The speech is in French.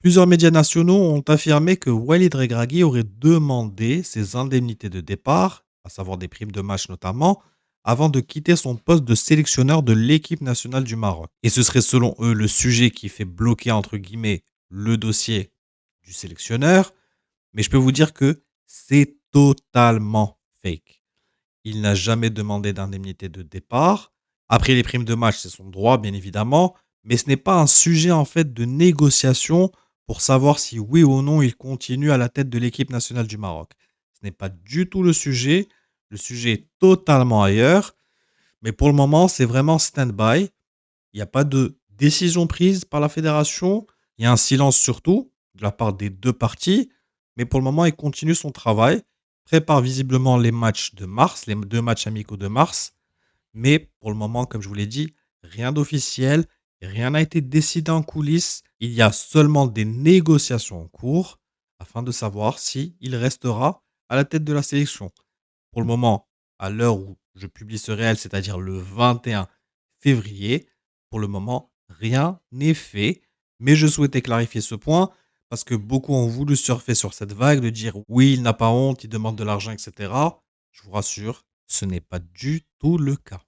Plusieurs médias nationaux ont affirmé que Walid Regragui aurait demandé ses indemnités de départ, à savoir des primes de match notamment, avant de quitter son poste de sélectionneur de l'équipe nationale du Maroc. Et ce serait selon eux le sujet qui fait bloquer entre guillemets le dossier du sélectionneur, mais je peux vous dire que c'est totalement fake. Il n'a jamais demandé d'indemnité de départ. Après les primes de match, c'est son droit, bien évidemment, mais ce n'est pas un sujet en fait de négociation pour savoir si oui ou non il continue à la tête de l'équipe nationale du Maroc. Ce n'est pas du tout le sujet. Le sujet est totalement ailleurs. Mais pour le moment, c'est vraiment stand-by. Il n'y a pas de décision prise par la fédération. Il y a un silence surtout de la part des deux parties. Mais pour le moment, il continue son travail. Prépare visiblement les matchs de mars, les deux matchs amicaux de mars. Mais pour le moment, comme je vous l'ai dit, rien d'officiel. Rien n'a été décidé en coulisses. Il y a seulement des négociations en cours afin de savoir si il restera à la tête de la sélection. Pour le moment, à l'heure où je publie ce réel, c'est-à-dire le 21 février, pour le moment, rien n'est fait. Mais je souhaitais clarifier ce point parce que beaucoup ont voulu surfer sur cette vague de dire oui, il n'a pas honte, il demande de l'argent, etc. Je vous rassure, ce n'est pas du tout le cas.